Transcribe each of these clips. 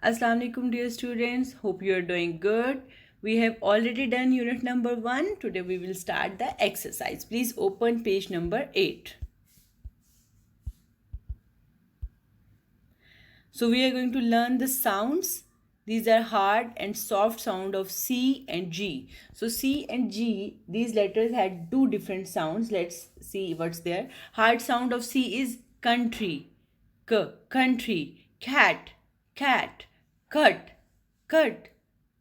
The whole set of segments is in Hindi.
Assalamu alaikum dear students, hope you are doing good. We have already done unit number 1. Today we will start the exercise. Please open page number 8. So we are going to learn the sounds. These are hard and soft sound of C and G. So C and G, these letters had two different sounds. Let's see what's there. Hard sound of C is country, country, cat, cat, cut, cut.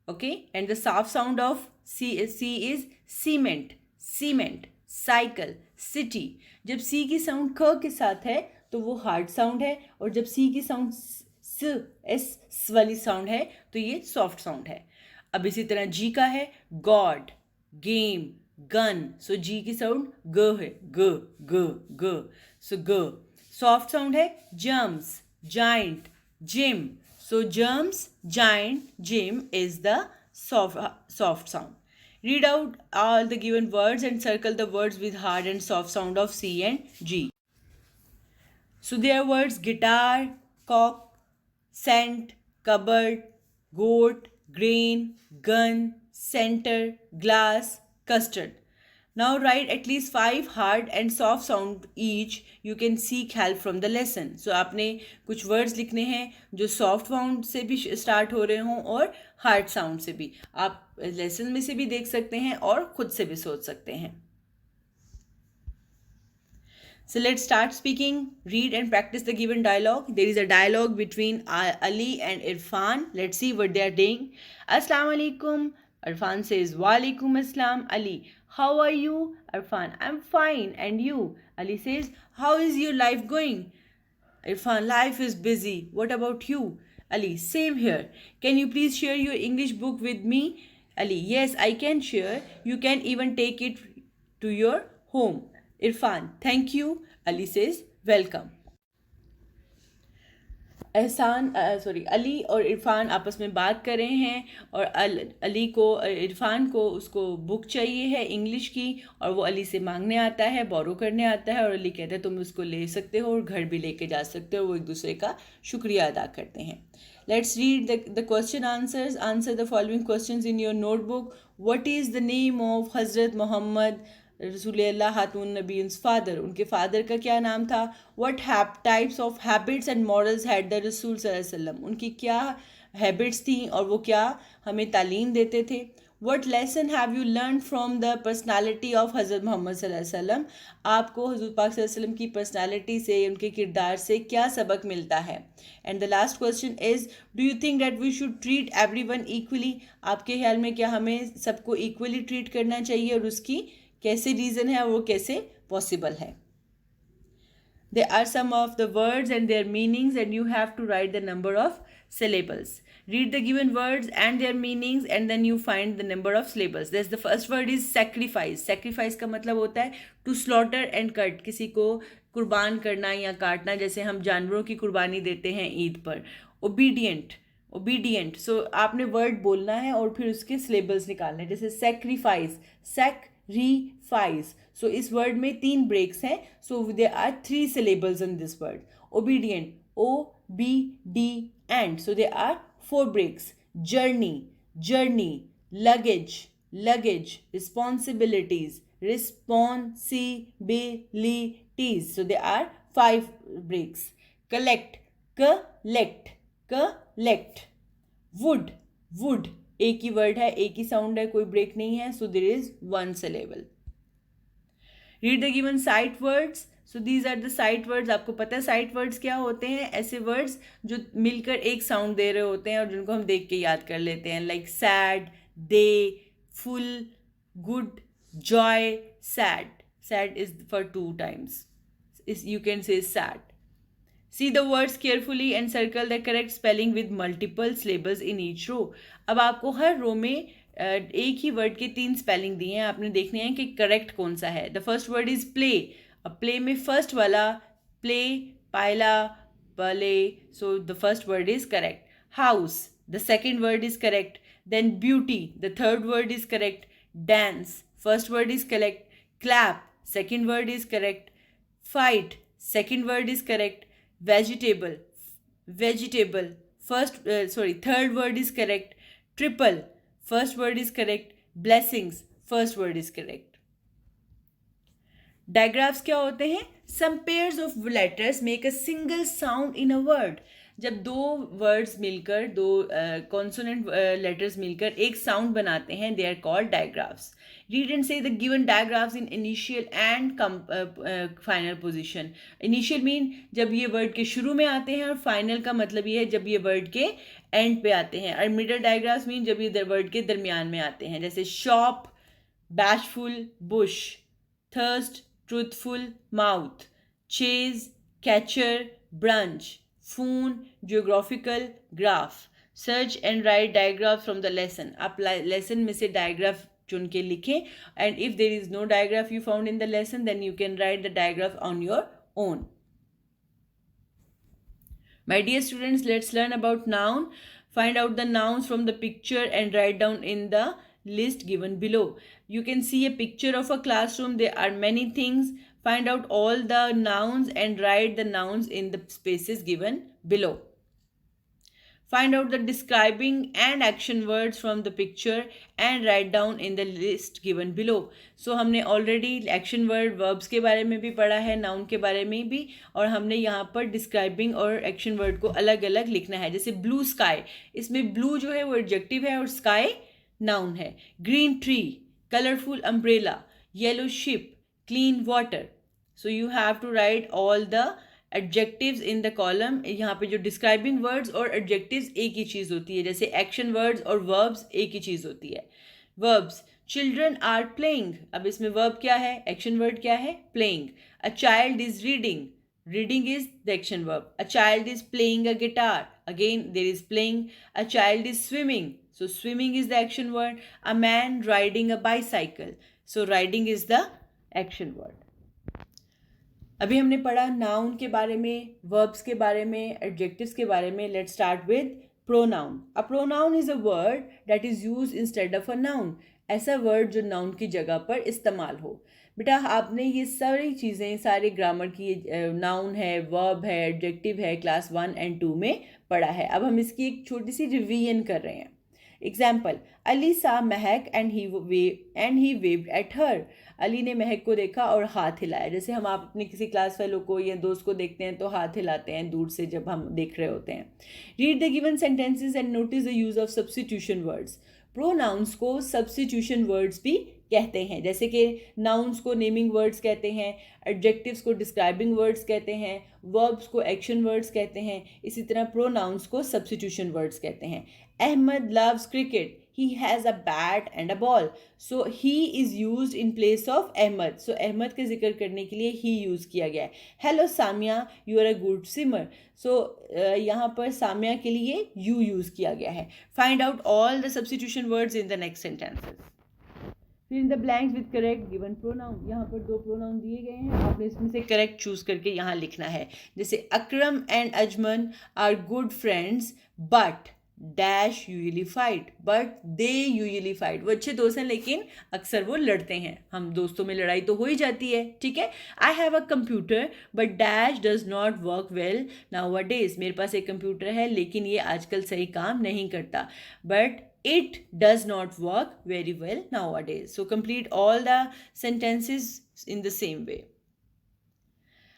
Okay, and the soft sound of C is cement, cement, cycle, city. जब C की साउंड क के साथ है तो वो हार्ड साउंड है, और जब C की साउंड एस वाली साउंड है तो ये सॉफ्ट साउंड है. अब इसी तरह G का है गॉड, गेम, गन. सो G की साउंड ग है, ग ग ग. सो ग. सॉफ्ट साउंड है germs, giant, gym. So germs, giant, gym is the soft sound. Read out all the given words and circle the words with hard and soft sound of C and G. So there are words guitar, cock, scent, cupboard, goat, grain, gun, center, glass, custard. Now write at least 5 hard and soft sound each. You can seek help from the lesson. So आपने कुछ words लिखने हैं जो soft sound से भी start हो रहे हों और hard sound से भी. आप lesson में से भी देख सकते हैं और खुद से भी सोच सकते हैं. So let's start speaking. Read and practice the given dialogue. There is a dialogue between Ali and Irfan. Let's see what they are doing. Assalamu alaikum. Irfan says, Walaikum assalam. Ali, how are you? Irfan, I'm fine. And you? Ali says, how is your life going? Irfan, life is busy. What about you? Ali, same here. Can you please share your English book with me? Ali, yes, I can share. You can even take it to your home. Irfan, thank you. Ali says, welcome. Ali और इरफान आपस में बात कर रहे हैं और अली को इरफान को उसको बुक चाहिए है इंग्लिश की, और वो अली से मांगने आता है, बोरो करने आता है, और अली कहता है तुम उसको ले सकते हो और घर भी लेके जा सकते हो. वो एक दूसरे का शुक्रिया अदा करते हैं. Let's read the question answers. Answer the following questions in your notebook. What is the name of हज़रत मोहम्मद रसूलुल्लाह हातुन नबीस फादर? उनके फादर का क्या नाम था? What types of habits and morals had the रसूल सल्लल्लाहु अलैहि वसल्लम? उनकी क्या हैबिट्स थी और वो क्या हमें तालीम देते थे? What lesson have you learn from the personality of हज़रत मोहम्मद सल्लल्लाहु अलैहि वसल्लम? आपको हज़रत पाक सल्लल्लाहु अलैहि वसल्लम की पर्सनालिटी से, उनके किरदार से क्या सबक मिलता है? And the last question is, do you think that we should treat everyone equally? आपके ख्याल में क्या हमें सबको इक्वली ट्रीट करना चाहिए और उसकी कैसे रीज़न है, वो कैसे पॉसिबल है? There are some of the words and their meanings and you have to write the number of syllables. Read the given words and their meanings and then you find the number of syllables. There's the first word is sacrifice. Sacrifice का मतलब होता है to slaughter and cut. किसी को कुर्बान करना या काटना, जैसे हम जानवरों की कुर्बानी देते हैं ईद पर. Obedient. Obedient. So आपने word बोलना है और फिर उसके syllables निकालने हैं. जैसे sacrifice. Sacrifice. So इस वर्ड में 3 ब्रेक्स हैं. So there are 3 syllables in this word. Obedient. O-B-D-Ent. So there are 4 breaks. Journey. Journey. Luggage. Luggage. Responsibilities. Responsibilities. So there are 5 breaks. Collect. Collect. Collect. Wood. Wood. एक ही वर्ड है, एक ही साउंड है, कोई ब्रेक नहीं है. So there is 1 syllable. Read the given sight words. So these are the sight words. आपको पता है साइट वर्ड्स क्या होते हैं? ऐसे वर्ड्स जो मिलकर एक साउंड दे रहे होते हैं और जिनको हम देख के याद कर लेते हैं. Like sad, they, full, good, Joy, sad. Sad is for 2 times. You can say sad. See the words carefully and circle the correct spelling with multiple syllables in each row. अब आपको हर रो में एक ही वर्ड के 3 स्पेलिंग दिए हैं. आपने देखने हैं कि करेक्ट कौन सा है. The first word is play. अब प्ले में फर्स्ट वाला प्ले, पायला, पले. So the first word is correct. House. The second word is correct. Then beauty. The third word is correct. Dance. First word is correct. Clap. Second word is correct. Fight. Second word is correct. Vegetable. Vegetable. third word is correct. Triple, first word is correct. Blessings, first word is correct. Digraphs क्या होते हैं? Some pairs of letters make a single sound in a word. जब दो वर्ड्स मिलकर, दो कॉन्सोनेंट लेटर्स मिलकर एक साउंड बनाते हैं, they are called digraphs. Read and say the given digraphs in initial and final position. Initial mean जब ये वर्ड के शुरू में आते हैं, और फाइनल का मतलब ये है जब ये वर्ड के एंड पे आते हैं. और मिडल डायग्राफ्स मीन जब ये वर्ड के दरमियान में आते हैं, जैसे shop, bashful, bush, thirst, truthful, mouth, chase, catcher, brunch, phone, geographical, graph. Search and write diagraph from the lesson. आप lesson में से diagraph चुन के लिखें, and if there is no diagraph you found in the lesson, then you can write the diagraph on your own. My dear students, let's learn about noun. Find out the nouns from the picture and write down in the list given below. You can see a picture of a classroom. There are many things. Find out all the nouns and write the nouns in the spaces given below. Find out the describing and action words from the picture and write down in the list given below. So हमने already action word verbs के बारे में भी पढ़ा है, noun के बारे में भी, और हमने यहाँ पर describing और action word को अलग अलग लिखना है. जैसे blue sky, इसमें blue जो है वो adjective है और sky noun है. Green tree, colorful umbrella, yellow ship, clean water. So you have to write all the adjectives in the column. यहाँ पे जो describing words और adjectives एक ही चीज़ होती है, जैसे action words और verbs एक ही चीज़ होती है. Verbs, children are playing. अब इसमें verb क्या है, action word क्या है, playing. A child is reading. Reading is the action verb. A child is playing a guitar. Again there is playing. A child is swimming. So swimming is the action word. A man riding a bicycle. So riding is the action word. अभी हमने पढ़ा noun के बारे में, verbs के बारे में, adjectives के बारे में. Let's start with pronoun. A pronoun is a word that is used instead of a noun. ऐसा word जो noun की जगह पर इस्तेमाल हो. बेटा आपने ये सारी चीज़ें, सारे ग्रामर की, नाउन है, वर्ब है, एडजेक्टिव है, क्लास 1 और 2 में पढ़ा है. अब हम इसकी एक छोटी सी रिवीजन कर रहे हैं. एग्जाम्पल, अली सा महक and he waived at her. Ali ने महक को देखा और हाथ हिलाया. जैसे हम आप अपने किसी क्लास फेलो को या दोस्त को देखते हैं तो हाथ हिलाते हैं दूर से जब हम देख रहे होते हैं. Read the given sentences and notice the use of substitution words. Pronouns को सब्स्टिट्यूशन वर्ड्स भी कहते हैं. जैसे कि नाउन्स को नेमिंग वर्ड्स कहते हैं, एडजेक्टिव्स को डिस्क्राइबिंग वर्ड्स कहते हैं, वर्ब्स को एक्शन वर्ड्स कहते हैं. इसी तरह प्रोनाउंस को सब्स्टिट्यूशन वर्ड्स कहते हैं. Ahmad loves cricket. He has a bat and a ball. So he is used in place of Ahmad. So Ahmad का जिक्र करने के लिए he यूज़ किया गया है. Hello Samia, you are a good swimmer. So यहाँ पर सामिया के लिए you यूज़ किया गया है. Find out all the substitution words in the next sentences. Fill in the blanks with correct given pronoun. यहाँ पर दो प्रोनाउन दिए गए हैं, आपने इसमें से करेक्ट चूज़ करके यहाँ लिखना है. जैसे Akram and Ajman are good friends but dash usually fight. But they usually fight. वो अच्छे दोस्त हैं लेकिन अक्सर वो लड़ते हैं. हम दोस्तों में लड़ाई तो हो ही जाती है, ठीक है. I have a computer but dash does not work well now a days. मेरे पास एक कंप्यूटर है लेकिन ये आजकल सही काम नहीं करता. But it does not work very well nowadays. So complete all the sentences in the same way.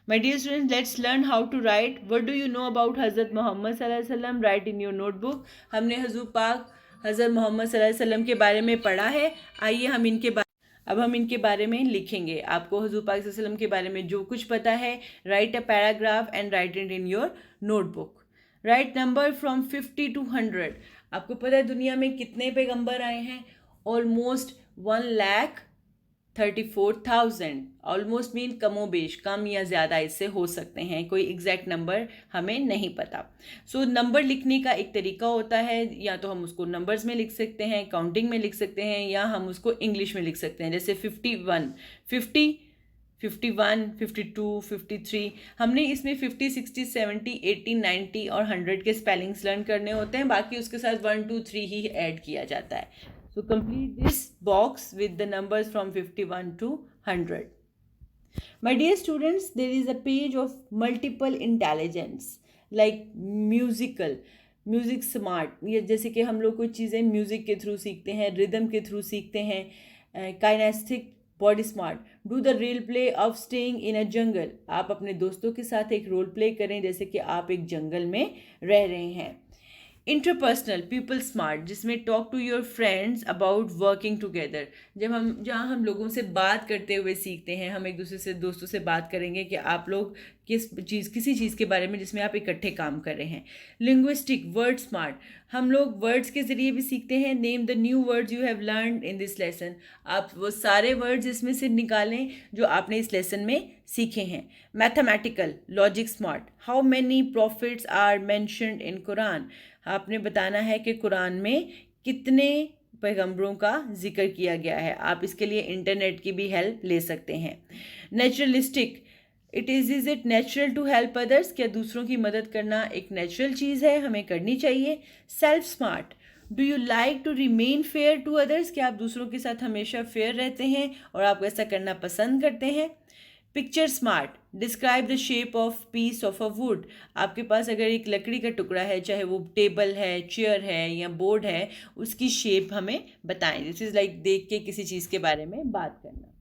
My dear students, let's learn how to write. What do you know about Hazrat Muhammad sallallahu alaihi wasallam? Write in your notebook. हमने हजूर पाक हज़रत मोहम्मद सल्लल्लाहु अलैहि वसल्लम के बारे में पढ़ा है. आइए हम इनके बारे में लिखेंगे. आपको हजूर पाक सल्लल्लाहु अलैहि वसल्लम के बारे में जो कुछ पता है, write a paragraph and write it in your notebook. Write number from 50 to 100. आपको पता है दुनिया में कितने पैगंबर आए हैं? ऑलमोस्ट 1,34,000. ऑलमोस्ट मीन कमोबेश, कम या ज़्यादा इससे हो सकते हैं, कोई एग्जैक्ट नंबर हमें नहीं पता. सो नंबर लिखने का एक तरीका होता है, या तो हम उसको नंबर्स में लिख सकते हैं, काउंटिंग में लिख सकते हैं, या हम उसको इंग्लिश में लिख सकते हैं. जैसे 51, 52, 53. हमने इसमें 50, 60, 70, 80, 90 और 100 के स्पेलिंग्स लर्न करने होते हैं. बाकी उसके साथ 1, 2, 3 ही ऐड किया जाता है. So complete this box with the numbers from 51 to 100. My dear students, there is a page of multiple intelligence like musical, music smart, ये जैसे कि हम लोग कोई चीज़ें म्यूज़िक के थ्रू सीखते हैं, रिदम के थ्रू सीखते हैं। Kinesthetic body smart, do the real play of staying in a jungle, आप अपने दोस्तों के साथ एक रोल प्ले करें जैसे कि आप एक जंगल में रह रहे हैं। इंटरपर्सनल पीपल स्मार्ट, जिसमें talk to your friends about working together, जहाँ हम लोगों से बात करते हुए सीखते हैं, हम एक दूसरे से दोस्तों से बात करेंगे कि आप लोग किसी चीज़ के बारे में जिसमें आप इकट्ठे काम कर रहे हैं। लिंग्विस्टिक वर्ड स्मार्ट, हम लोग वर्ड्स के ज़रिए भी सीखते हैं। Name the new words you have learned in this lesson, आप वो सारे वर्ड्स इसमें से निकालें जो आपने इस लेसन में सीखे हैं। Mathematical logic smart, how many prophets are mentioned in Quran, आपने बताना है कि कुरान में कितने पैगंबरों का जिक्र किया गया है। आप इसके लिए इंटरनेट की भी हेल्प ले सकते हैं। Naturalistic, is it natural to help others, क्या दूसरों की मदद करना एक नेचुरल चीज़ है, हमें करनी चाहिए। Self smart, do you like to remain fair to others, क्या आप दूसरों के साथ हमेशा फेयर रहते हैं और आप ऐसा करना पसंद करते हैं। Picture smart, describe the shape of peace of a would, आपके पास अगर एक लकड़ी का टुकड़ा है, चाहे वो टेबल है, चेयर है या बोर्ड है, उसकी शेप हमें बताएं। दिस इज़ लाइक देख के किसी चीज़ के बारे में बात करना।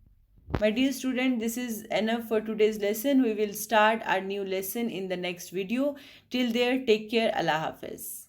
My dear student, this is enough for today's lesson. We will start our new lesson in the next video. Till there, take care. Allah Hafiz.